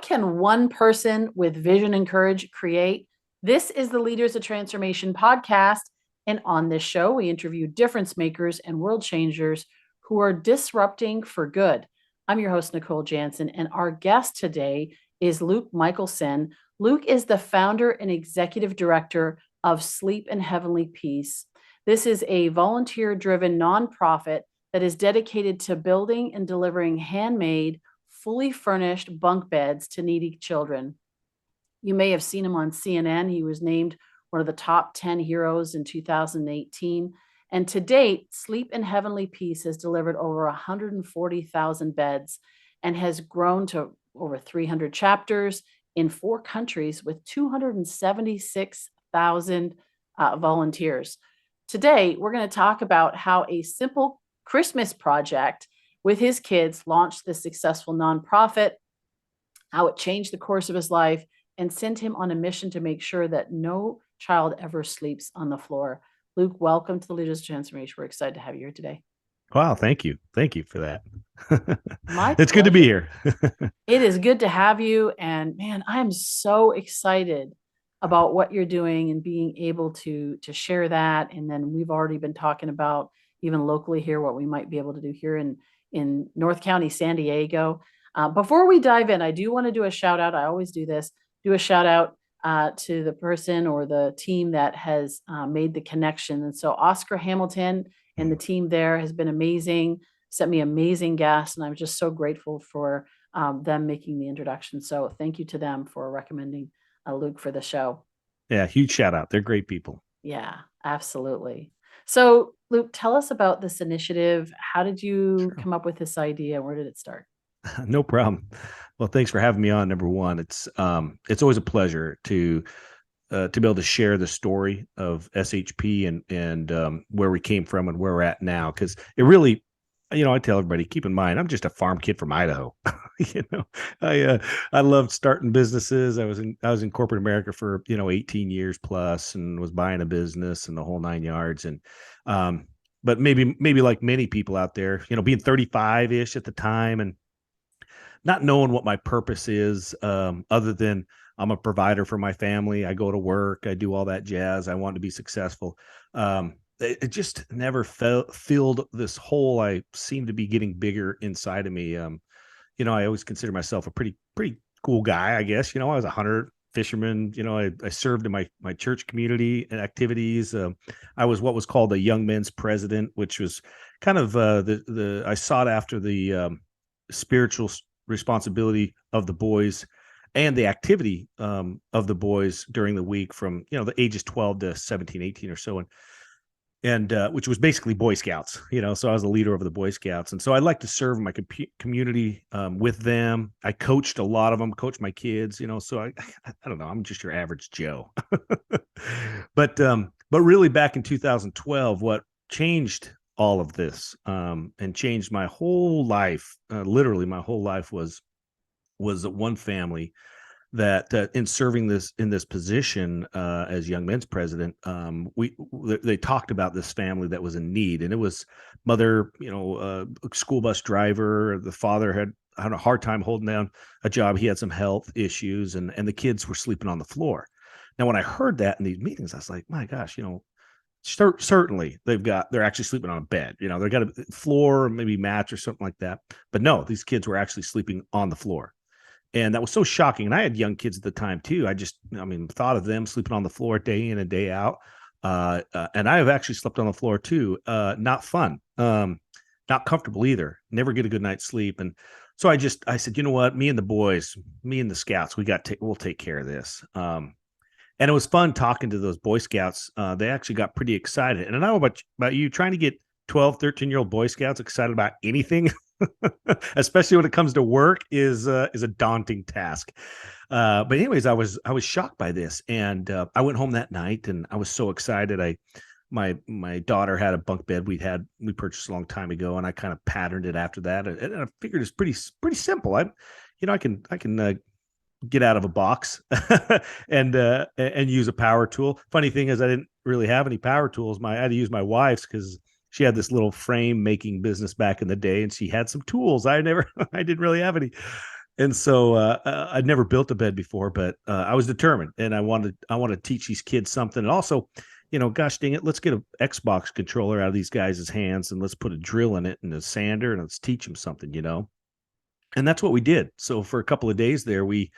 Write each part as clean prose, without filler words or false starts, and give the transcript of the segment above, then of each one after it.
can one person with vision and courage create? This is the Leaders of Transformation podcast. And on this show, we interview difference makers and world changers who are disrupting for good. I'm your host, Nicole Jansen, and our guest today is Luke Mickelson. Luke is the founder and executive director of Sleep in Heavenly Peace. This is a volunteer driven nonprofit that is dedicated to building and delivering handmade, fully furnished bunk beds to needy children. You may have seen him on CNN. He was named one of the top 10 heroes in 2018. And to date, Sleep in Heavenly Peace has delivered over 140,000 beds and has grown to over 300 chapters in 4 countries with 276,000 volunteers. Today, we're going to talk about how a simple Christmas project with his kids launched this successful nonprofit, how it changed the course of his life, and sent him on a mission to make sure that no child ever sleeps on the floor. Luke, welcome to the Leaders of Transformation. We're excited to have you here today. Wow, thank you. Thank you for that. My It's good to be here. It is good to have you. And man, I am so excited about what you're doing and being able to share that. And then we've already been talking about even locally here what we might be able to do here in North County, San Diego. Before we dive in, I do want to do a shout out. I always do this. Do a shout out to the person or the team that has made the connection. And so Oscar Hamilton and the team there has been amazing, sent me amazing guests, and I'm just so grateful for them making the introduction. So thank you to them for recommending Luke for the show. Yeah, huge shout out. They're great people. Yeah, absolutely. So Luke, tell us about this initiative. How did you come up with this idea? Where did it start? No problem. Well, thanks for having me on. Number one, it's always a pleasure to be able to share the story of SHP and where we came from and where we're at now, because it really, I tell everybody, keep in mind, I'm just a farm kid from Idaho. I loved starting businesses. I was in corporate America for 18 years plus, and was buying a business and the whole 9 yards. And but maybe like many people out there, being 35 ish at the time and not knowing what my purpose is, other than I'm a provider for my family. I go to work, I do all that jazz. I want to be successful. It just never filled this hole. I seem to be getting bigger inside of me. I always consider myself a pretty cool guy, I guess. I was a hunter, fisherman. I served in my church community and activities. I was what was called a young men's president, which was kind of I sought after the spiritual responsibility of the boys and the activity of the boys during the week from the ages 12 to 17, 18 or so, and which was basically Boy Scouts. So I was the leader of the Boy Scouts, and so I like to serve my community with them. I coached a lot of them, coached my kids. So I don't know, I'm just your average Joe. but really back in 2012, what changed all of this and changed my whole life, literally my whole life, was one family that in serving in this position as young men's president, they talked about this family that was in need, and it was mother, a school bus driver. The father had a hard time holding down a job. He had some health issues, and the kids were sleeping on the floor. Now, when I heard that in these meetings, I was like, my gosh, certainly they're actually sleeping on a bed. They've got a floor, maybe match or something like that. But no, these kids were actually sleeping on the floor. And that was so shocking. And I had young kids at the time too. Thought of them sleeping on the floor day in and day out. And I have actually slept on the floor too. Not fun, not comfortable either. Never get a good night's sleep. And so I said, you know what, me and the boys, me and the scouts, we'll take care of this. And it was fun talking to those Boy Scouts. They actually got pretty excited. And I don't know about you, trying to get 12, 13-year-old Boy Scouts excited about anything, especially when it comes to work, is a daunting task. But anyways, I was shocked by this. And I went home that night and I was so excited. My daughter had a bunk bed we purchased a long time ago, and I kind of patterned it after that. And I figured it's pretty simple. I can get out of a box and use a power tool. Funny thing is, I didn't really have any power tools. I had to use my wife's because she had this little frame making business back in the day, and she had some tools. I didn't really have any. And so I'd never built a bed before, but I was determined, and I wanted to teach these kids something. And also, gosh dang it, let's get an Xbox controller out of these guys' hands and let's put a drill in it and a sander and let's teach them something. And that's what we did. So for a couple of days there, we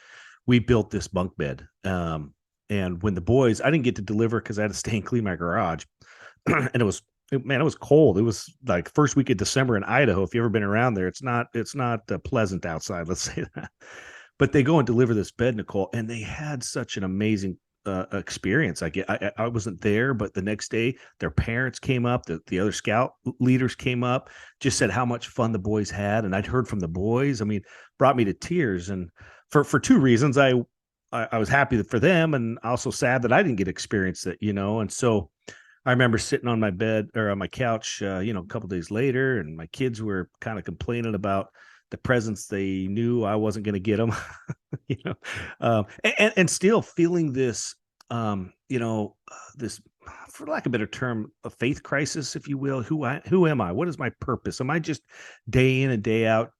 built this bunk bed. And when the boys, I didn't get to deliver because I had to stay and clean my garage, and it was cold. It was like first week of December in Idaho. If you've ever been around there, it's not pleasant outside. Let's say that. But they go and deliver this bed, Nicole, and they had such an amazing experience. I wasn't there, but the next day their parents came up, the other scout leaders came up, just said how much fun the boys had, and I'd heard from the boys. I mean, brought me to tears, and for two reasons. I was happy for them, and also sad that I didn't get to experience it. And so I remember sitting on my bed or on my couch, a couple of days later, and my kids were kind of complaining about the presents they knew I wasn't going to get them, you know, and still feeling this, this, for lack of a better term, a faith crisis, if you will. Who am I? What is my purpose? Am I just day in and day out,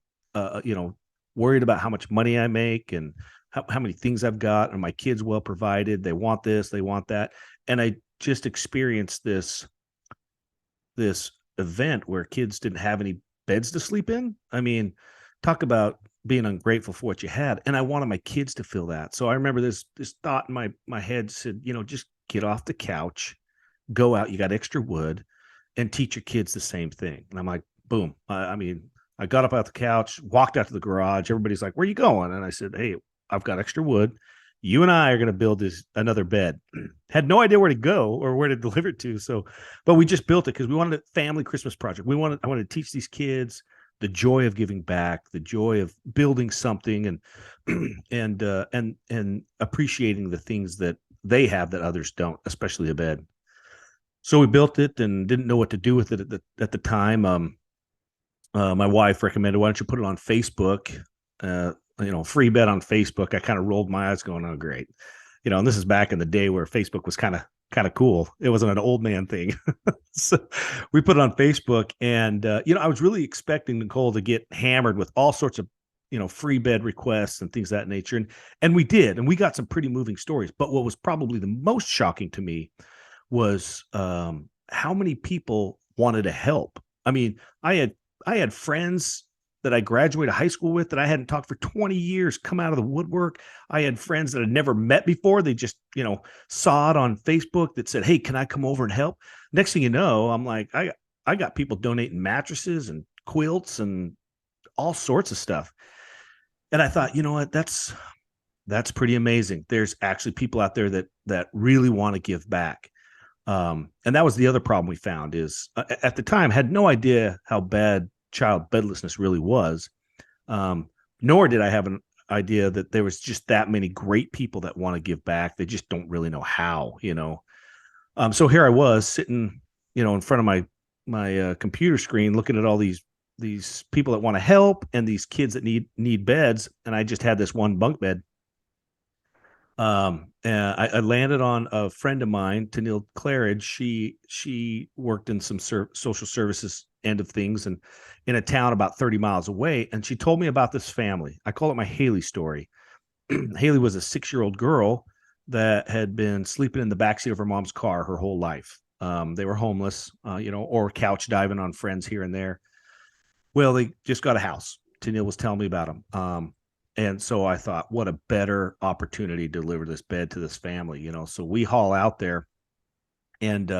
worried about how much money I make and how many things I've got? Are my kids well provided? They want this, they want that. And I just experienced this event where kids didn't have any beds to sleep in. I mean, talk about being ungrateful for what you had. And I wanted my kids to feel that. So I remember this thought in my head said, just get off the couch, go out, you got extra wood, and teach your kids the same thing. And I'm like, boom. I mean, I got up out the couch, walked out to the garage. Everybody's like, where are you going? And I said, hey, I've got extra wood. You and I are going to build another bed. Had no idea where to go or where to deliver it to. So, but we just built it because we wanted a family Christmas project. I wanted to teach these kids the joy of giving back, the joy of building something, and appreciating the things that they have that others don't, especially a bed. So we built it and didn't know what to do with it at the time. My wife recommended, why don't you put it on Facebook? Free bed on Facebook. I kind of rolled my eyes going, oh, great. And this is back in the day where Facebook was kind of cool. It wasn't an old man thing. So we put it on Facebook, and, I was really expecting Nicole to get hammered with all sorts of, free bed requests and things of that nature. And we did, and we got some pretty moving stories. But what was probably the most shocking to me was how many people wanted to help. I mean, I had friends that I graduated high school with that I hadn't talked for 20 years come out of the woodwork. I had friends that I'd never met before. They just, saw it on Facebook that said, hey, can I come over and help? Next thing you know, I'm like, I got people donating mattresses and quilts and all sorts of stuff. And I thought, you know what, that's pretty amazing. There's actually people out there that really want to give back. And that was the other problem we found is at the time had no idea how bad child bedlessness really was. Nor did I have an idea that there was just that many great people that want to give back. They just don't really know how, So here I was sitting, in front of my computer screen, looking at all these people that want to help and these kids that need beds. And I just had this one bunk bed. And I landed on a friend of mine, Tennille Claridge. She worked in some social services end of things and in a town about 30 miles away. And she told me about this family. I call it my Haley story. Haley was a 6-year-old girl that had been sleeping in the backseat of her mom's car her whole life. They were homeless, or couch diving on friends here and there. Well, they just got a house. Tennille was telling me about them. And so I thought, what a better opportunity to deliver this bed to this family, So we haul out there, and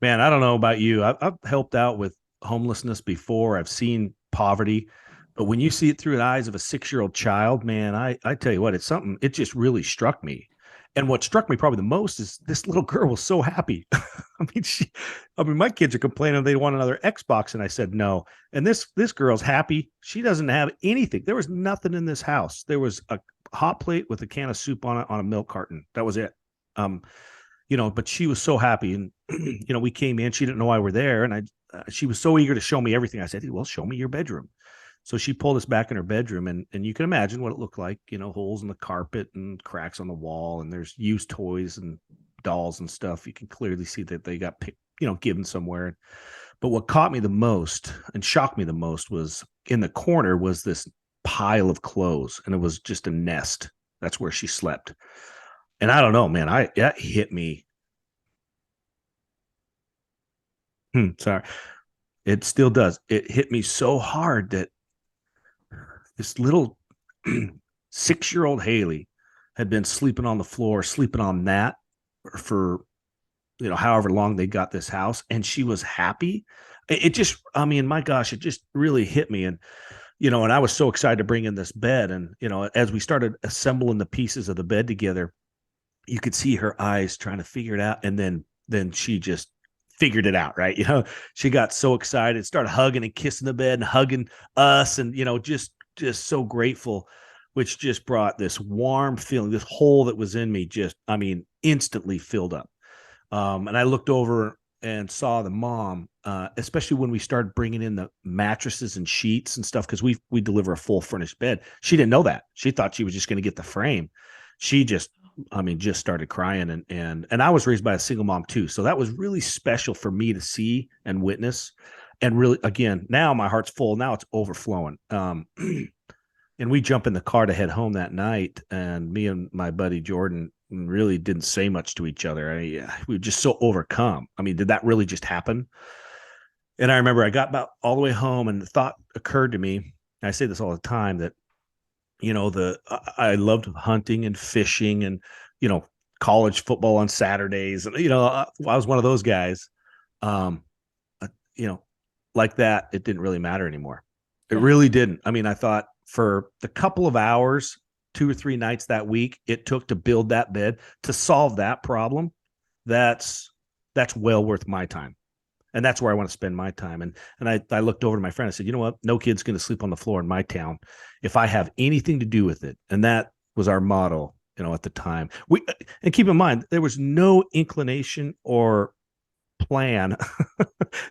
man, I don't know about you. I've helped out with homelessness before. I've seen poverty, but when you see it through the eyes of a 6-year-old child, man, I tell you what, it's something. It just really struck me. And what struck me probably the most is this little girl was so happy. My kids are complaining they want another Xbox, and I said no. And this girl's happy. She doesn't have anything. There was nothing in this house. There was a hot plate with a can of soup on it on a milk carton. That was it. But she was so happy, and we came in. She didn't know why we're there, and she was so eager to show me everything. I said, well, show me your bedroom. So she pulled us back in her bedroom, and you can imagine what it looked like, holes in the carpet and cracks on the wall, and there's used toys and dolls and stuff. You can clearly see that they got, given somewhere. But what caught me the most and shocked me the most was in the corner was this pile of clothes, and it was just a nest. That's where she slept. And I don't know, man, that hit me. Sorry. It still does. It hit me so hard that this little 6-year-old Haley had been sleeping on the floor, sleeping on that for, however long they got this house. And she was happy. It just, I mean, my gosh, it just really hit me. And I was so excited to bring in this bed. And, as we started assembling the pieces of the bed together, you could see her eyes trying to figure it out. And then she just figured it out, right? She got so excited, started hugging and kissing the bed and hugging us, and just so grateful, which just brought this warm feeling. This hole that was in me just, I mean, instantly filled up. And I looked over and saw the mom, especially when we started bringing in the mattresses and sheets and stuff, because we deliver a full furnished bed. She didn't know that. She thought she was just going to get the frame. She just, I mean, just started crying. And I was raised by a single mom too. So that was really special for me to see and witness. And really, again, now my heart's full. Now it's overflowing. And we jump in the car to head home that night. And me and my buddy Jordan really didn't say much to each other. We were just so overcome. I mean, did that really just happen? And I remember I got about all the way home, and the thought occurred to me. I say this all the time, that I loved hunting and fishing and, college football on Saturdays. And, I was one of those guys, uh, you know, like that. It didn't really matter anymore. It really didn't. I mean, I thought for the couple of hours, 2 or 3 nights that week it took to build that bed, to solve that problem, that's well worth my time. And that's where I want to spend my time. And I looked over to my friend. I said, you know what? No kid's going to sleep on the floor in my town if I have anything to do with it. And that was our motto, at the time. And keep in mind, there was no inclination or plan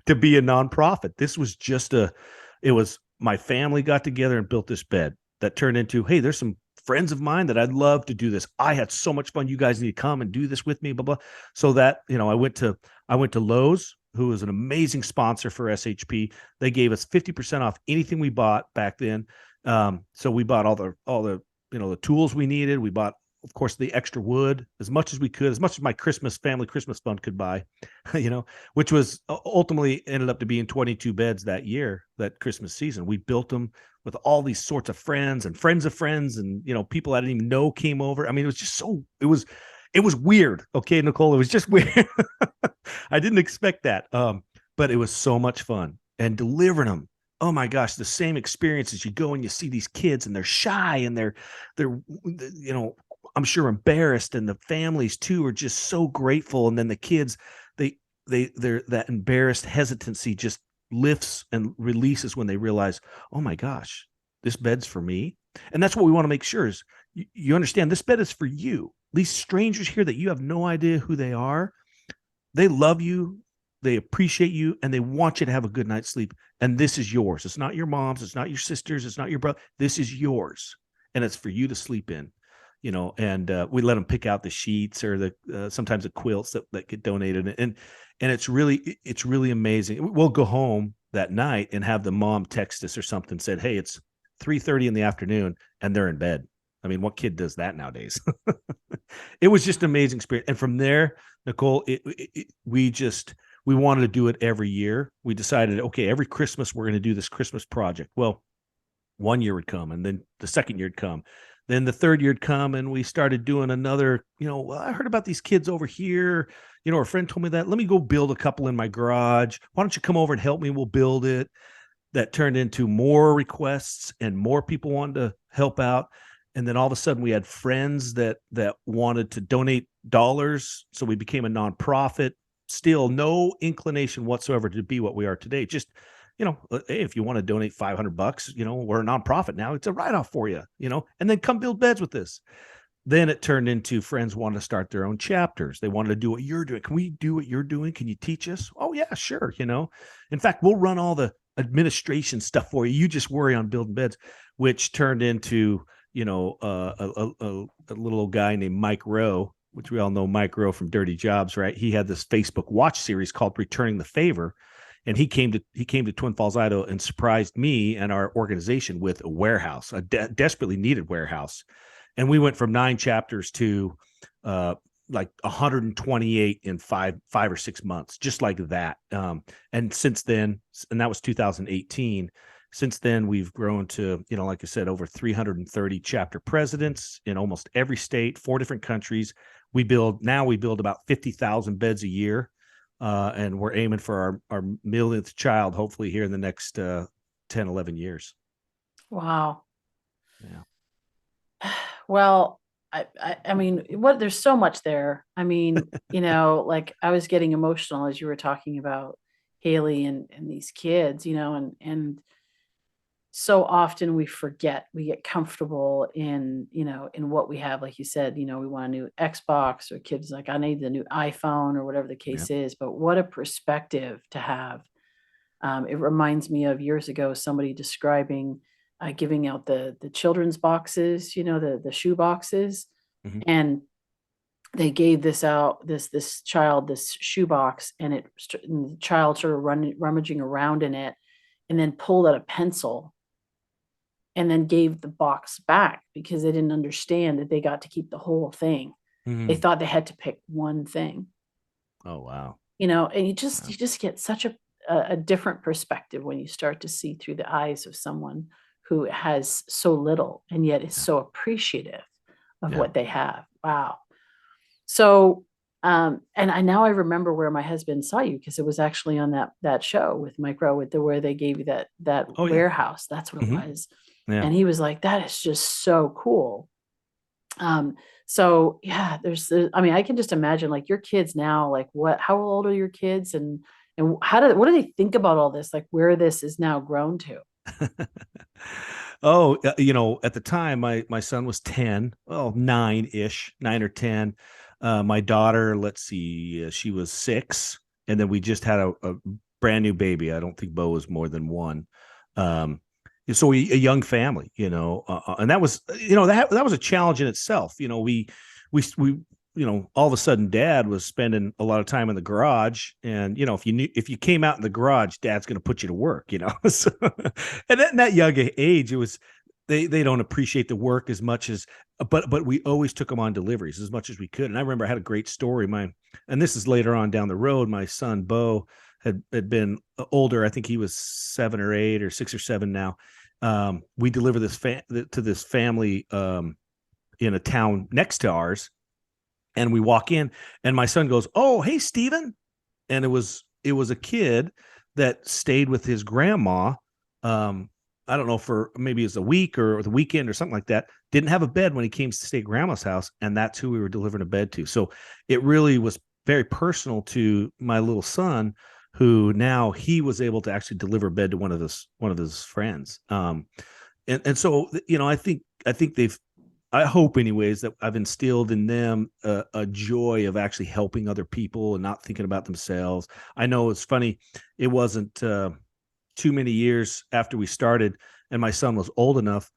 to be a nonprofit. This was just it was my family got together and built this bed that turned into, hey, there's some friends of mine that I'd love to do this. I had so much fun. You guys need to come and do this with me, blah, blah. So that, I went to Lowe's, who was an amazing sponsor for SHP. They gave us 50% off anything we bought back then. So we bought all the the tools we needed. We bought, of course, the extra wood, as much as we could, as much as my family Christmas fund could buy, which was ultimately ended up to be in 22 beds that year, that Christmas season. We built them with all these sorts of friends and friends of friends, and, people I didn't even know came over. I mean, it was just it was weird. Okay, Nicole, it was just weird. I didn't expect that. But it was so much fun, and delivering them. Oh my gosh, the same experience as you go and you see these kids, and they're shy, and they're, I'm sure embarrassed, and the families too are just so grateful. And then the kids, they're that embarrassed hesitancy just lifts and releases when they realize, oh my gosh, this bed's for me. And that's what we want to make sure is you understand this bed is for you. These strangers here that you have no idea who they are, they love you, they appreciate you, and they want you to have a good night's sleep. And this is yours. It's not your mom's, it's not your sister's, it's not your brother. This is yours, and it's for you to sleep in. And we let them pick out the sheets or the sometimes the quilts that get donated, and it's really amazing. We'll go home that night and have the mom text us or something, said, hey, it's 3:30 in the afternoon and they're in bed. I mean, what kid does that nowadays? It was just an amazing experience. And from there, Nicole, we wanted to do it every year. We decided, okay, every Christmas we're going to do this Christmas project. Well, one year would come, and then the second year would come. Then the third year would come, and we started doing another, well, I heard about these kids over here. A friend told me that. Let me go build a couple in my garage. Why don't you come over and help me? We'll build it. That turned into more requests and more people wanted to help out. And then all of a sudden we had friends that wanted to donate dollars. So we became a nonprofit. Still no inclination whatsoever to be what we are today. Just, hey, if you want to donate $500, we're a nonprofit now. It's a write-off for you, and then come build beds with this. Then it turned into friends wanting to start their own chapters. They wanted to do what you're doing. Can we do what you're doing? Can you teach us? Oh yeah, sure. In fact, we'll run all the administration stuff for you. You just worry on building beds, which turned into, a little guy named Mike Rowe, which we all know Mike Rowe from Dirty Jobs, right? He had this Facebook watch series called Returning the Favor. and he came to Twin Falls, Idaho, and surprised me and our organization with a warehouse, a desperately needed warehouse. And we went from 9 chapters to like 128 in five or 6 months, just like that. And since then, and that was 2018. Since then, we've grown to, like I said, over 330 chapter presidents in almost every state, 4 different countries. We build about 50,000 beds a year. And we're aiming for our millionth child, hopefully here in the next 10, 11 years. Wow. Yeah. Well, I mean, there's so much there. I mean, like I was getting emotional as you were talking about Haley and these kids, and so often we forget, we get comfortable in what we have. Like you said, we want a new Xbox, or kids like, I need the new iPhone, or whatever the Yeah. case is. But what a perspective to have. It reminds me of years ago, somebody describing giving out the children's boxes, the shoe boxes, Mm-hmm. and they gave this child this shoe box, and and the child sort of rummaging around in it, and then pulled out a pencil, and then gave the box back because they didn't understand that they got to keep the whole thing. They Mm-hmm. thought they had to pick one thing, Oh, wow. and you just Wow. you just get such a different perspective when you start to see through the eyes of someone who has so little and yet is Yeah. so appreciative of Yeah. what they have. Wow. So, and I remember where my husband saw you, because it was actually on that show with Mike Rowe, where they gave you that Oh, yeah. warehouse. That's what it Mm-hmm. was. Yeah. And he was like, "That is just so cool." Um, so yeah, I mean, I can just imagine, like, your kids now, like, how old are your kids, and what do they think about all this, like where this is now grown to? Oh, at the time, my son was 10, well, 9-ish, 9 or 10. My daughter, let's see, she was 6, and then we just had a brand new baby. I don't think Bo was more than 1. Um, so a young family, and that was, that was a challenge in itself. We all of a sudden Dad was spending a lot of time in the garage, and if you came out in the garage, Dad's going to put you to work. So, and at that young age, it was, they don't appreciate the work as much as, but we always took them on deliveries as much as we could. And I remember I had a great story. And this is later on down the road. My son Bo had been older. I think he was 7 or 8 or 6 or 7 now. We deliver to this family in a town next to ours, and we walk in, and my son goes, "Oh, hey, Steven." And it was a kid that stayed with his grandma. I don't know, for maybe it's a week or the weekend or something like that. Didn't have a bed when he came to stay at grandma's house, and that's who we were delivering a bed to. So it really was very personal to my little son, who now he was able to actually deliver a bed to one of his friends. And so I think I hope anyways that I've instilled in them a joy of actually helping other people and not thinking about themselves. I know it's funny. It wasn't too many years after we started, and my son was old enough.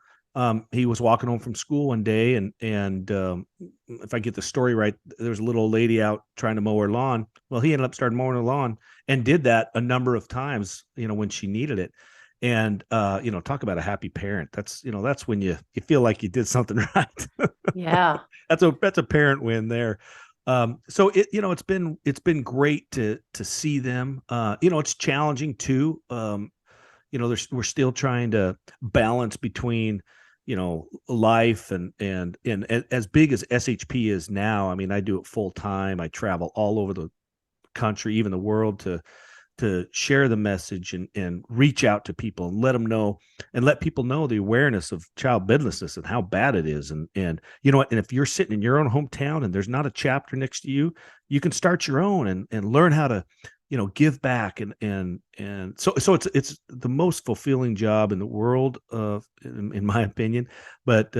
He was walking home from school one day, and if I get the story right, there was a little old lady out trying to mow her lawn. Well, he ended up starting mowing her lawn, and did that a number of times, when she needed it. And talk about a happy parent. That's when you feel like you did something right. Yeah. That's a parent win there. So it's been great to see them. It's challenging too. We're still trying to balance between life and as big as SHP is now. I mean, I do it full time. I travel all over the country, even the world, to share the message and reach out to people and let them know, and let people know the awareness of child bedlessness and how bad it is. And if you're sitting in your own hometown and there's not a chapter next to you, you can start your own and learn how to, give back. And so it's the most fulfilling job in the world, in my opinion. But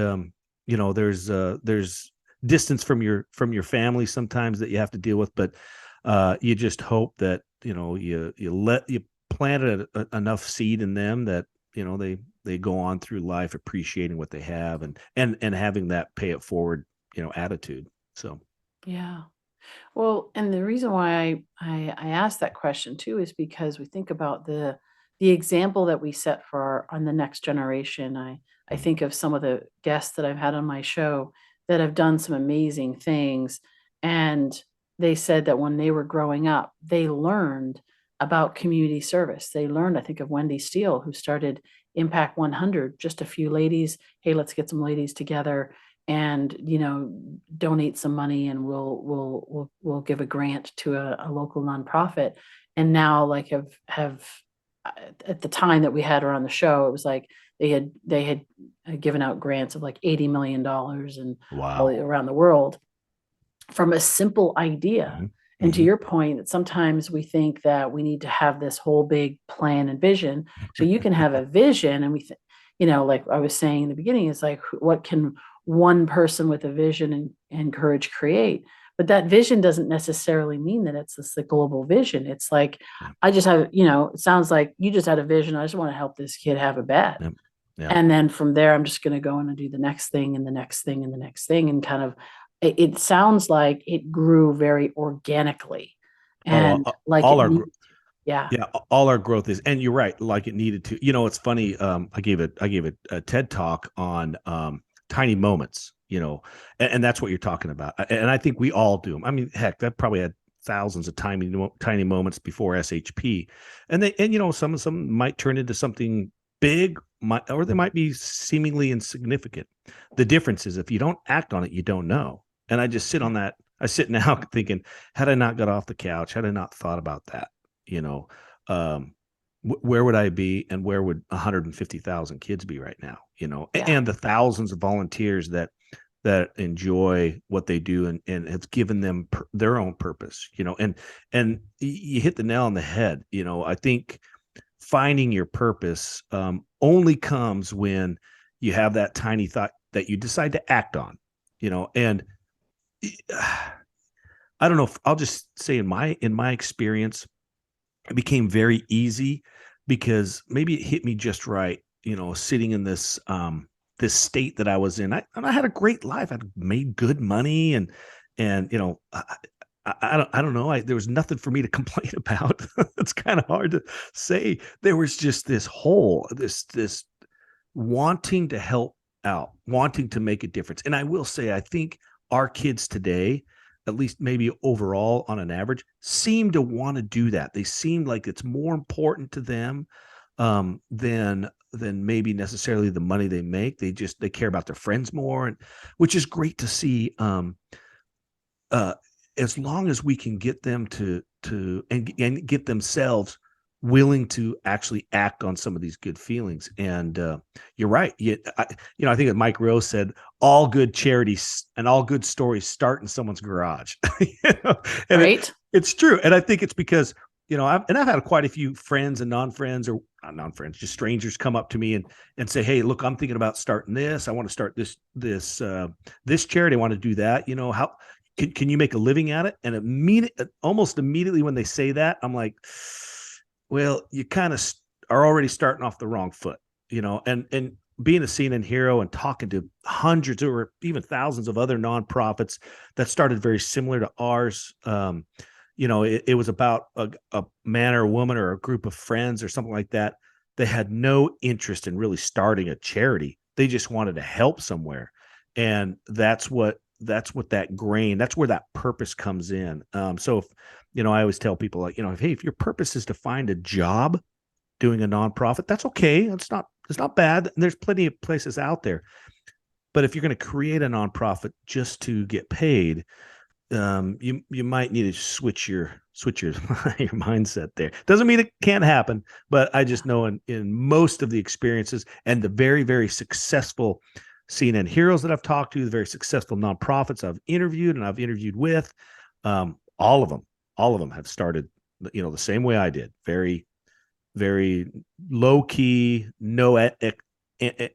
there's distance from your family sometimes that you have to deal with, but you just hope that you planted enough seed in them that they go on through life appreciating what they have, and having that pay it forward attitude. So Yeah. Well, and the reason why I asked that question too is because we think about the example that we set for on the next generation. I Mm. think of some of the guests that I've had on my show that have done some amazing things, and they said that when they were growing up, they learned about community service. They learned, I think of Wendy Steele, who started Impact 100, just a few ladies. Hey, let's get some ladies together and donate some money and we'll give a grant to a local nonprofit. And now like have at the time that we had her on the show, it was like they had given out grants of like $80 million and all Wow. around the world from a simple idea. Hmm. And to Hmm. your point, that sometimes we think that we need to have this whole big plan and vision. So you can have a vision, and like I was saying in the beginning, is like, what can one person with a vision and courage create? But that vision doesn't necessarily mean that it's the global vision. It's like, Yeah. I just have, it sounds like you just had a vision. I just want to help this kid have a bed. Yeah. Yeah. And then from there, I'm just going to go in and do the next thing and the next thing and the next thing. And kind of, it sounds like it grew very organically Oh, and like all it our needs, yeah, Yeah, all our growth is, and you're right, like it needed to. You know, it's funny. I gave a TED talk on tiny moments. And that's what you're talking about. And I think we all do them. I mean, heck, that probably had thousands of tiny moments before SHP, and some might turn into something big, or they might be seemingly insignificant. The difference is if you don't act on it, you don't know. And I just sit on that. I sit now thinking, had I not got off the couch, had I not thought about that, you know, um, where would I be, and where would 150,000 kids be right now? yeah, And the thousands of volunteers that enjoy what they do, and it's given them their own purpose, and you hit the nail on the head. I think finding your purpose only comes when you have that tiny thought that you decide to act on, and I don't know if I'll just say in my experience, it became very easy because maybe it hit me just right, sitting in this state that I was in. And I had a great life. I made good money, and I don't know. There was nothing for me to complain about. It's kind of hard to say. There was just this hole, this wanting to help out, wanting to make a difference. And I will say, I think our kids today, at least maybe overall on an average, seem to want to do that. They seem like it's more important to them than maybe necessarily the money they make. They care about their friends more, and which is great to see. Uh, as long as we can get them and get themselves willing to actually act on some of these good feelings. And you're right. I think that Mike Rowe said all good charities and all good stories start in someone's garage. And right. it's true. And I think it's because I've had quite a few friends and non-friends, or not non-friends, just strangers, come up to me and say, "Hey, look, I'm thinking about starting this. I want to start this charity. I want to do that. How can you make a living at it?" And almost immediately when they say that, I'm like, well, you kind of are already starting off the wrong foot, and being a CNN hero and talking to hundreds or even thousands of other nonprofits that started very similar to ours. It was about a man or a woman or a group of friends or something like that. They had no interest in really starting a charity. They just wanted to help somewhere. And that's where that purpose comes in. So if, I always tell people, like, hey, if your purpose is to find a job doing a nonprofit, that's okay. It's not bad. There's plenty of places out there. But if you're going to create a nonprofit just to get paid, you might need to switch your your mindset there. Doesn't mean it can't happen, but I just know in most of the experiences and the very, very successful CNN heroes that I've talked to, the very successful nonprofits I've interviewed and I've interviewed with, all of them have started, the same way I did. Very, very low key, no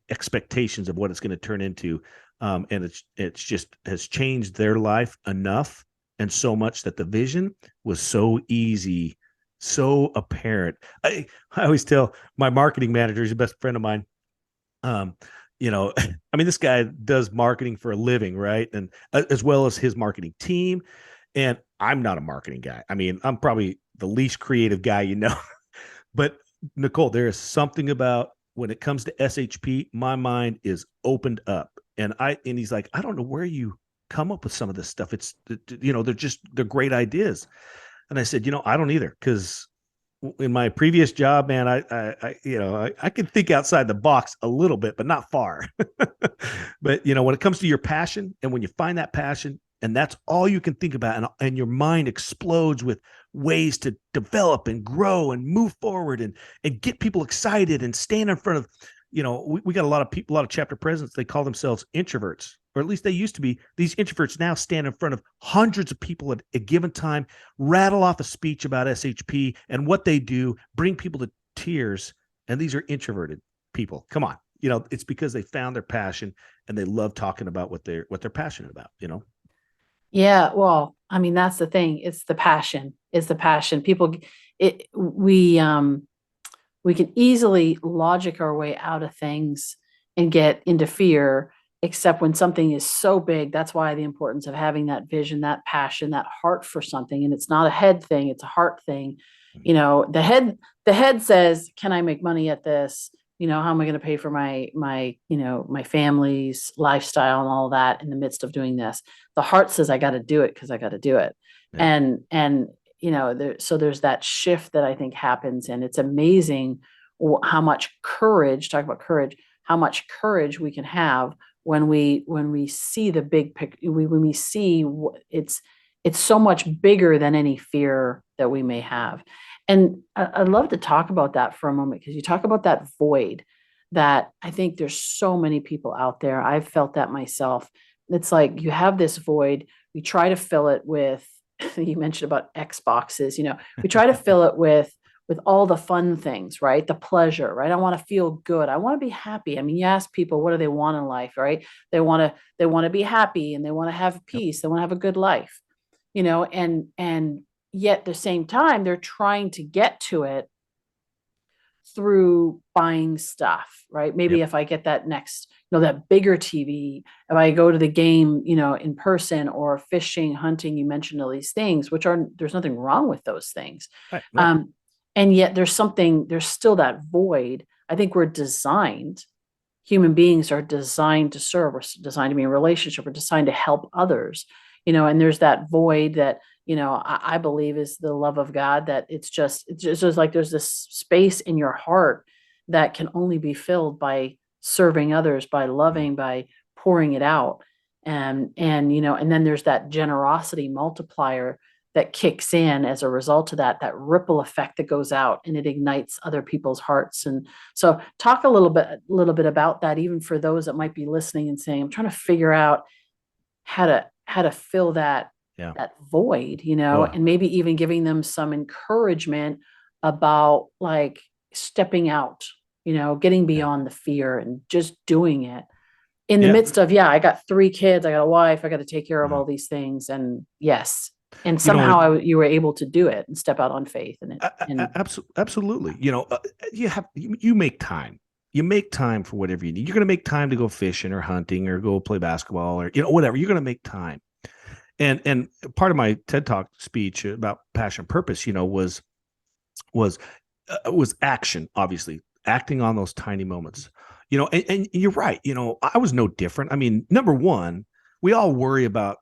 expectations of what it's going to turn into. And it's just has changed their life enough and so much that the vision was so easy, so apparent. I always tell my marketing manager, he's a best friend of mine. Um, I mean, this guy does marketing for a living, right? And as well as his marketing team. And I'm not a marketing guy. I mean, I'm probably the least creative guy, but Nicole, there is something about when it comes to SHP, my mind is opened up. And he's like, I don't know where you come up with some of this stuff. They're great ideas. And I said, I don't either. Cause in my previous job, man, I can think outside the box a little bit, but not far. But when it comes to your passion, and when you find that passion, and that's all you can think about, and your mind explodes with ways to develop and grow and move forward and get people excited and stand in front of, we got a lot of people, a lot of chapter presidents, they call themselves introverts, or at least they used to be. These introverts now stand in front of hundreds of people at a given time, rattle off a speech about SHP and what they do, bring people to tears. And these are introverted people. Come on. It's because they found their passion and they love talking about what they're passionate about. Yeah, well, I mean, that's the thing. It's the passion. It's the passion. It we can easily logic our way out of things and get into fear, except when something is so big. That's why the importance of having that vision, that passion, that heart for something. And it's not a head thing, it's a heart thing. The head says, can I make money at this? How am I going to pay for my family's lifestyle and all that in the midst of doing this? The heart says, I got to do it because I got to do it. Yeah. So there's that shift that I think happens, and it's amazing how much courage, talk about courage, how much courage we can have when we see the big picture, when we see it's so much bigger than any fear that we may have. And I'd love to talk about that for a moment, because you talk about that void that I think there's so many people out there. I've felt that myself. It's like you have this void, we try to fill it with, you mentioned about Xboxes, we try to fill it with all the fun things, right? The pleasure, right? I want to feel good. I want to be happy. I mean, you ask people, what do they want in life, right? They want to be happy, and they want to have Yep. peace. They want to have a good life, and yet at the same time, they're trying to get to it through buying stuff, right? Maybe Yep. if I get that next, that bigger TV, if I go to the game, in person, or fishing, hunting, you mentioned all these things, there's nothing wrong with those things. Right. No. And yet there's still that void. I think human beings are designed to serve, we're designed to be in a relationship, we're designed to help others, and there's that void that, I believe is the love of God, that it's just like there's this space in your heart that can only be filled by serving others, by loving, by pouring it out. And then there's that generosity multiplier that kicks in as a result of that ripple effect that goes out, and it ignites other people's hearts. And so talk a little bit about that, even for those that might be listening and saying, I'm trying to figure out how to fill that Yeah. void, Oh, and maybe even giving them some encouragement about, like, stepping out, getting yeah. beyond the fear and just doing it in the Yeah. midst of, I got 3 kids, I got a wife, I got to take care of Uh-huh. all these things. And yes, and You know, somehow you were able to do it and step out on faith and Absolutely. You make time. You make time for whatever you need. You're going to make time to go fishing or hunting or go play basketball or whatever. You're going to make time. And part of my TED Talk speech about passion and purpose, was action. Obviously, acting on those tiny moments. And you're right. I was no different. I mean, number one, we all worry about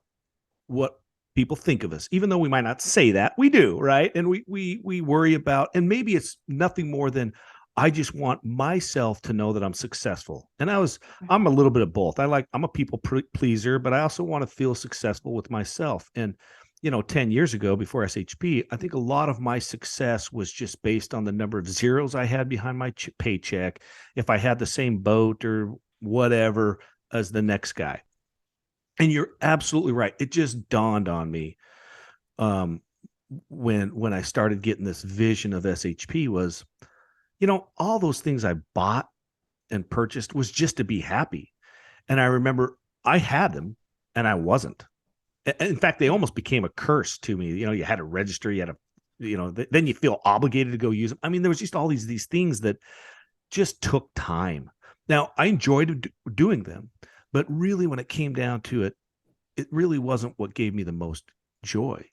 what people think of us, even though we might not say that. We do, right? And we worry about, and maybe it's nothing more than, I just want myself to know that I'm successful. And I'm a little bit of both. I'm a people pleaser, but I also want to feel successful with myself. And 10 years ago, before SHP, I think a lot of my success was just based on the number of zeros I had behind my paycheck, if I had the same boat or whatever as the next guy. And you're absolutely right. It just dawned on me when I started getting this vision of SHP was, all those things I bought and purchased was just to be happy. And I remember I had them and I wasn't. In fact, they almost became a curse to me. You had to register, you had to, then you feel obligated to go use them. I mean, there was just all these things that just took time. Now, I enjoyed doing them, but really when it came down to it, it really wasn't what gave me the most joy.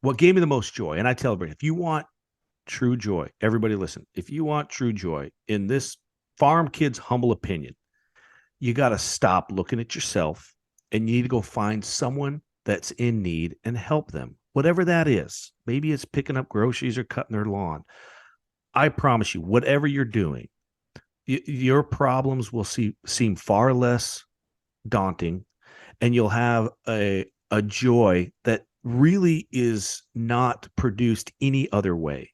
What gave me the most joy, and I tell everybody, if you want true joy, everybody listen, if you want true joy, in this farm kid's humble opinion, you got to stop looking at yourself and you need to go find someone that's in need and help them, whatever that is. Maybe it's picking up groceries or cutting their lawn. I promise you, whatever you're doing, your problems will seem far less daunting, and you'll have a joy that really is not produced any other way.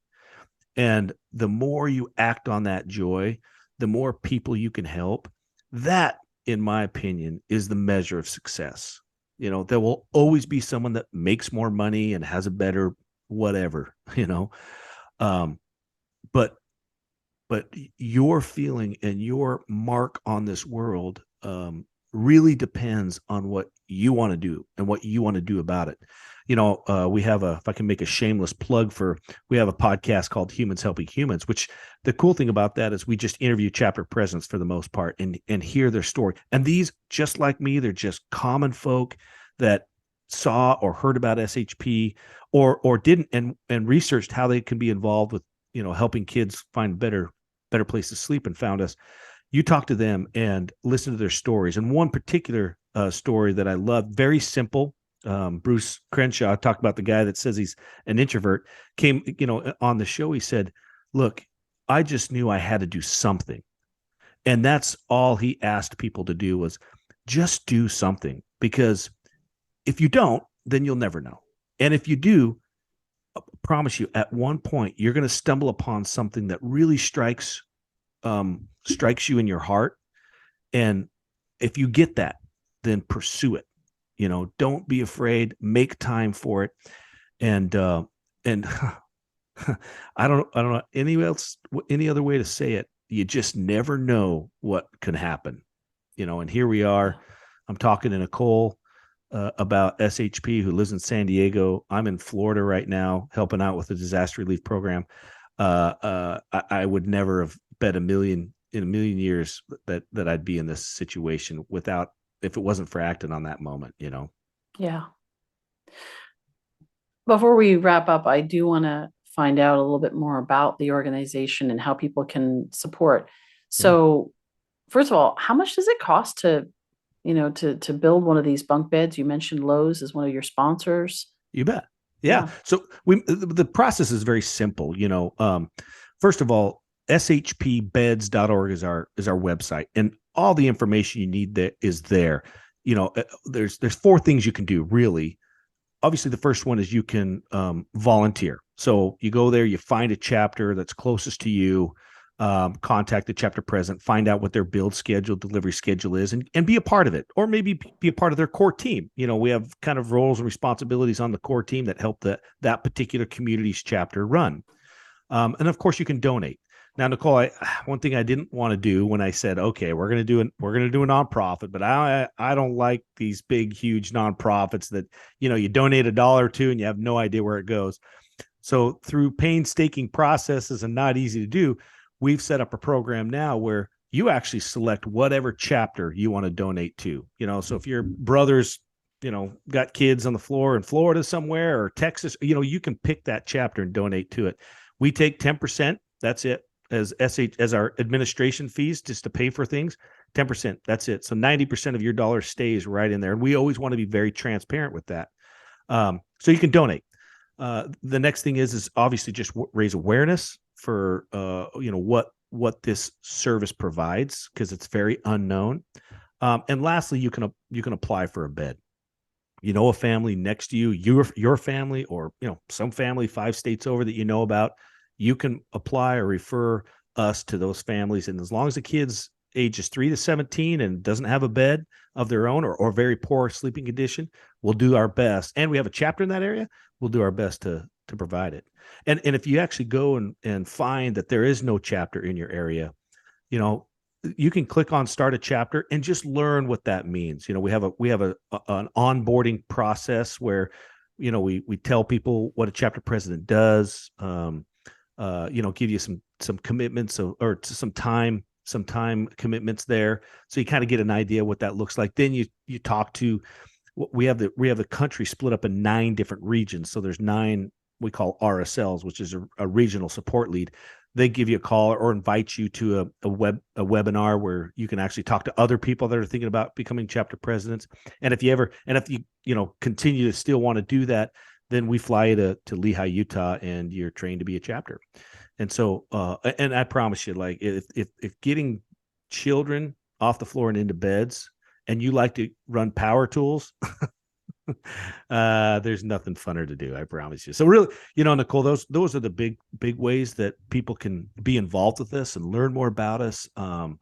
And the more you act on that joy, the more people you can help. That, in my opinion, is the measure of success. There will always be someone that makes more money and has a better whatever, um, but your feeling and your mark on this world really depends on what you want to do and what you want to do about it. We have if I can make a shameless plug we have a podcast called Humans Helping Humans, which the cool thing about that is we just interview chapter presidents for the most part and hear their story. And these, just like me, they're just common folk that saw or heard about SHP or didn't and researched how they can be involved with, helping kids find better place to sleep, and found us. You talk to them and listen to their stories. And one particular story that I love, very simple. Bruce Crenshaw talked about the guy that says he's an introvert, came, on the show. He said, look, I just knew I had to do something. And that's all he asked people to do, was just do something, because if you don't, then you'll never know. And if you do, I promise you, at one point, you're going to stumble upon something that really strikes you in your heart. And if you get that, then pursue it. Don't be afraid, make time for it. And I don't know any other way to say it. You just never know what can happen, and here we are. I'm talking to Nicole about SHP, who lives in San Diego. I'm in Florida right now, helping out with the disaster relief program. I would never have bet in a million years that I'd be in this situation if it wasn't for acting on that moment, Yeah. Before we wrap up, I do want to find out a little bit more about the organization and how people can support. So, first of all, how much does it cost to build one of these bunk beds? You mentioned Lowe's as one of your sponsors. You bet. Yeah. So the process is very simple. First of all, shpbeds.org is our website, and all the information you need there is there. There's 4 things you can do, really. Obviously, the first one is you can volunteer. So you go there, you find a chapter that's closest to you, contact the chapter president, find out what their build schedule, delivery schedule is, and be a part of it, or maybe be a part of their core team. We have kind of roles and responsibilities on the core team that help that particular community's chapter run. And of course, you can donate. Now, Nicole, one thing I didn't want to do when I said, okay, we're going to do a nonprofit, but I don't like these big, huge nonprofits that, you donate $1 or $2 and you have no idea where it goes. So through painstaking processes and not easy to do, we've set up a program now where you actually select whatever chapter you want to donate to. So if your brother's, got kids on the floor in Florida somewhere or Texas, you can pick that chapter and donate to it. We take 10%. That's it. As our administration fees, just to pay for things, 10%. That's it. So 90% of your dollar stays right in there. And we always want to be very transparent with that. So you can donate. The next thing is obviously just raise awareness for, what this service provides, because it's very unknown. And lastly, you can apply for a bed. A family next to you, your family, or, some family 5 states over that about, you can apply or refer us to those families. And as long as the kid's ages 3 to 17 and doesn't have a bed of their own or very poor sleeping condition, we'll do our best. And we have a chapter in that area. We'll do our best to provide it. And if you actually go and find that there is no chapter in your area, you can click on start a chapter and just learn what that means. We have an onboarding process where, we tell people what a chapter president does, give you some commitments or some time commitments there. So you kind of get an idea what that looks like. Then you talk to we have the country split up in 9 different regions. So there's 9 we call RSLs, which is a regional support lead. They give you a call or invite you to a webinar where you can actually talk to other people that are thinking about becoming chapter presidents. And if you continue to still want to do that, then we fly you to Lehigh, Utah, and you're trained to be a chapter. And so, and I promise you, like if getting children off the floor and into beds, and you like to run power tools, there's nothing funner to do, I promise you. So really, Nicole, those are the big ways that people can be involved with this and learn more about us. And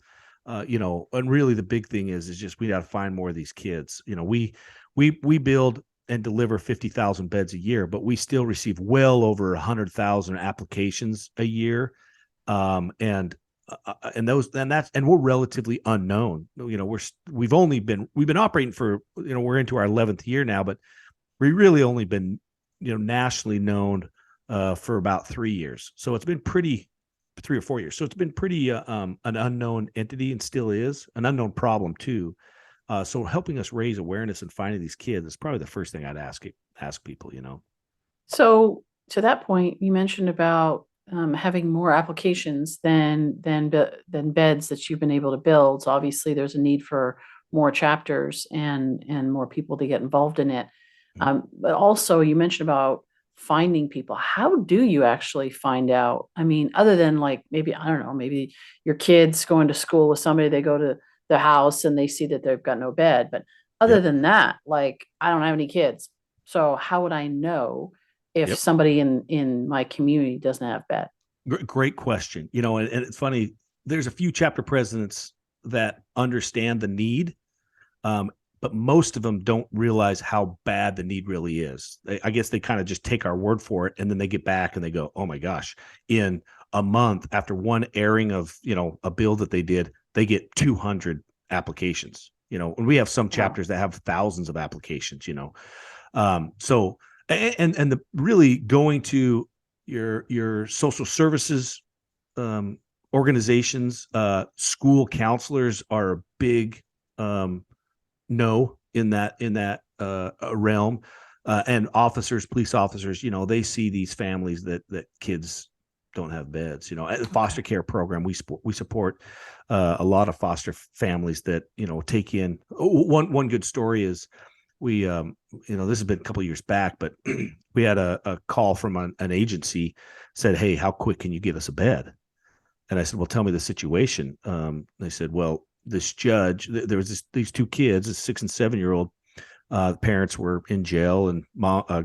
really the big thing is just we got to find more of these kids. We build and deliver 50,000 beds a year, but we still receive well over 100,000 applications a year. And we're relatively unknown. We've been operating for, we're into our 11th year now, but we really only been, nationally known for about 3 years. So it's been 3 or 4 years. So it's been pretty an unknown entity, and still is an unknown problem too. So helping us raise awareness and finding these kids is probably the first thing I'd ask people. So to that point, you mentioned about having more applications than beds that you've been able to build. So obviously, there's a need for more chapters and more people to get involved in it. But also, you mentioned about finding people. How do you actually find out? I mean, other than like maybe I don't know, maybe your kids going to school with somebody, they go to the house and they see that they've got no bed. But other than that, like I don't have any kids, so how would I know if somebody in my community doesn't have bed? Great question. And it's funny. There's a few chapter presidents that understand the need, but most of them don't realize how bad the need really is. I guess they kind of just take our word for it, and then they get back and they go, "Oh my gosh!" In a month, after one airing of a bill that they did, they get 200 applications. And we have some chapters that have thousands of applications. So and the really going to your social services organizations, school counselors are a big no in that realm, and police officers, they see these families that kids don't have beds. At the foster care program, we support a lot of foster families that take in. One good story is we this has been a couple of years back, but we had a call from an agency, said, "Hey, how quick can you get us a bed?" And I said, "Well, tell me the situation." They said, "Well, this judge, there was these 2 kids, a 6 and 7-year-old. Parents were in jail, and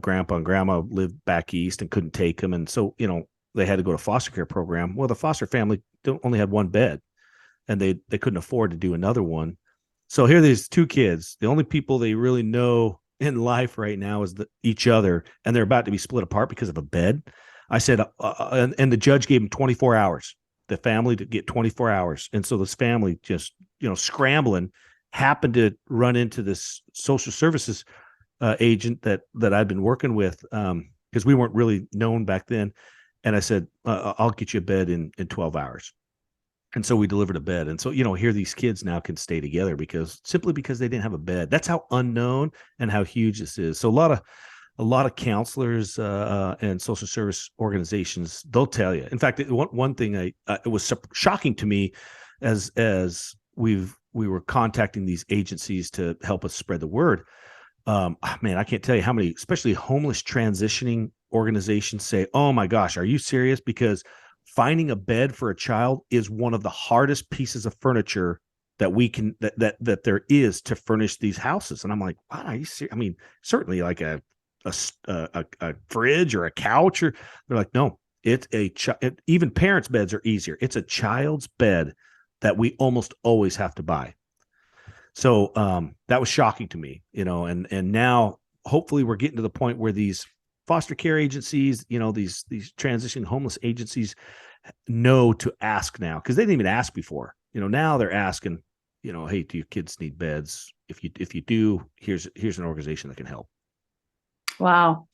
grandpa and grandma lived back east and couldn't take them, and so they had to go to foster care program. Well, the foster family only had 1 bed, and they couldn't afford to do another one. So here, these 2 kids, the only people they really know in life right now is each other, and they're about to be split apart because of a bed." I said, and the judge gave them 24 hours, the family to get 24 hours. And so this family just, scrambling, happened to run into this social services agent that I'd been working with, because we weren't really known back then. And I said, "I'll get you a bed in 12 hours. And so we delivered a bed. And so, here these kids now can stay together simply because they didn't have a bed. That's how unknown and how huge this is. So a lot of counselors and social service organizations, they'll tell you. In fact, one thing it was shocking to me as we were contacting these agencies to help us spread the word. Man, I can't tell you how many, especially homeless transitioning organizations, say, "Oh my gosh, are you serious?" Because finding a bed for a child is one of the hardest pieces of furniture that that there is to furnish these houses. And I'm like, "What, are you serious?" I mean, certainly like a fridge or a couch, or they're like, "No, it's even parents' beds are easier. It's a child's bed that we almost always have to buy." So that was shocking to me, and now hopefully we're getting to the point where these foster care agencies, these transitioning homeless agencies know to ask now, because they didn't even ask before. Now they're asking, "Hey, do your kids need beds? If you do, here's an organization that can help." Wow.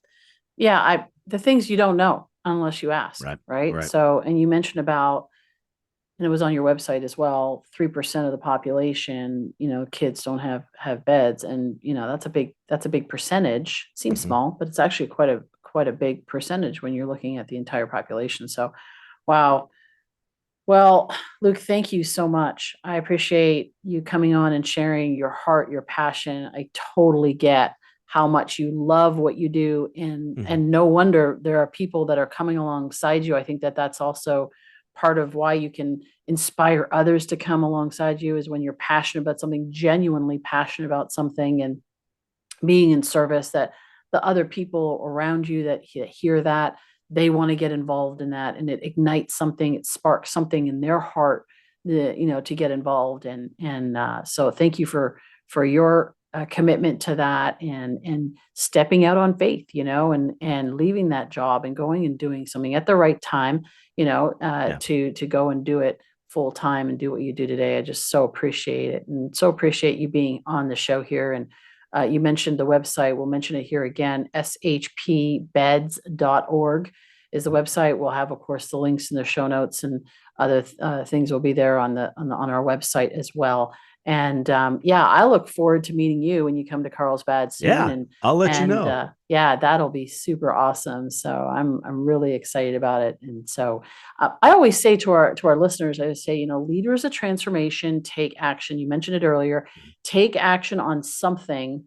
Yeah, the things you don't know unless you ask, right? Right. So, and you mentioned about and it was on your website as well, 3% of the population, kids don't have beds. And, that's a big percentage. Seems Mhm. small, but it's actually quite a big percentage when you're looking at the entire population. So, wow. Well, Luke, thank you so much. I appreciate you coming on and sharing your heart, your passion. I totally get how much you love what you do, and Mhm. and no wonder there are people that are coming alongside you. I think that that's also part of why you can inspire others to come alongside you, is when you're passionate about something, genuinely passionate about something, and being in service, that the other people around you that hear that, they want to get involved in that, and it ignites something, it sparks something in their heart, to get involved. And so thank you for your commitment to that, and stepping out on faith, and leaving that job and going and doing something at the right time, Yeah. to go and do it full time and do what you do today. I just so appreciate it, and so appreciate you being on the show here. And you mentioned the website. We'll mention it here again. shpbeds.org is the website. We'll have, of course, the links in the show notes, and other things will be there on our website as well. And yeah, I look forward to meeting you when you come to Carlsbad soon. Yeah. I'll let you know. Yeah, that'll be super awesome. So I'm really excited about it. And so I always say to our listeners, I say, leaders of transformation take action. You mentioned it earlier. Take action on something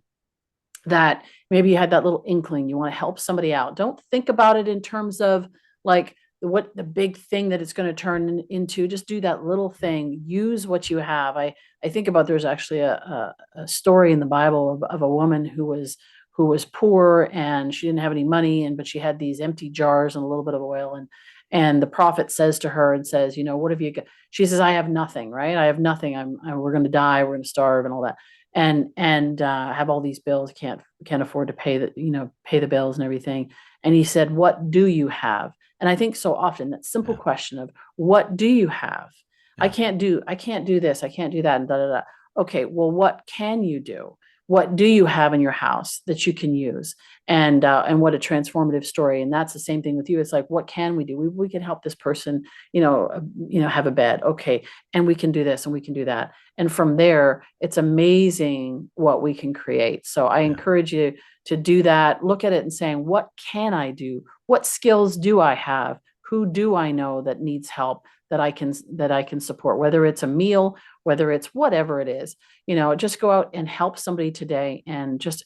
that maybe you had that little inkling, you want to help somebody out. Don't think about it in terms of like what the big thing that it's going to turn into. Just do that little thing. Use what you have. I think about, there's actually a story in the Bible of a woman who was poor, and she didn't have any money, but she had these empty jars and a little bit of oil. And the prophet says to her and says, what have you got? She says, I have nothing, right? I have nothing. We're going to die. We're going to starve and all that, and have all these bills, can't afford to pay the bills and everything. And he said, what do you have? And I think so often that simple Yeah. question of, what do you have? I Yeah. can't do this, I can't do that, and da da da. Okay, well, what can you do? What do you have in your house that you can use? And what a transformative story. And that's the same thing with you. It's like, what can we do? We can help this person, have a bed. Okay, and we can do this and we can do that. And from there, it's amazing what we can create. So I Yeah. encourage you to do that. Look at it and saying, what can I do? What skills do I have? Who do I know that needs help, that I can support? Whether it's a meal, whether it's whatever it is, just go out and help somebody today. And just,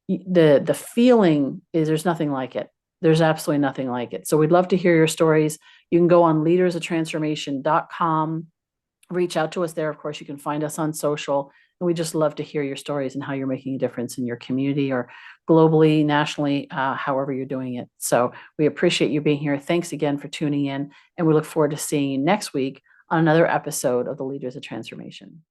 the feeling is, there's nothing like it. There's absolutely nothing like it. So we'd love to hear your stories. You can go on leadersoftransformation.com, reach out to us there. Of course, you can find us on social, and we just love to hear your stories and how you're making a difference in your community, or globally, nationally, however you're doing it. So we appreciate you being here. Thanks again for tuning in, and we look forward to seeing you next week on another episode of the Leaders of Transformation.